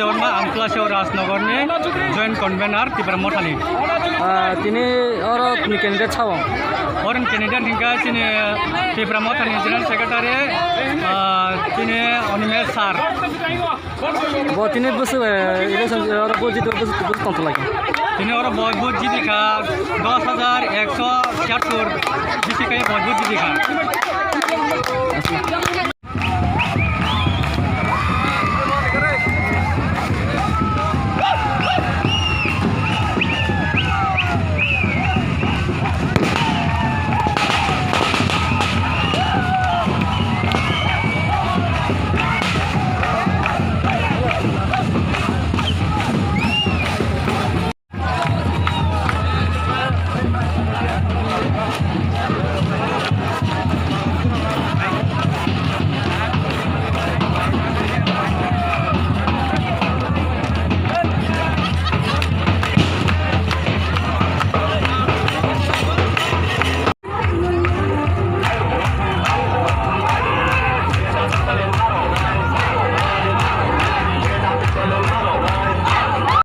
देवरमा आमक्लासेव राजनगरनि joint convener tipra mothani তিনি और candidate छाव Orang Canadian hingga sini tipra mothani general secretary sini onime sar वो তিনি बस election और वो जीत बस तंत्र लगे sini orang बहुत जीती का 10,176 जीती का बहुत जीती का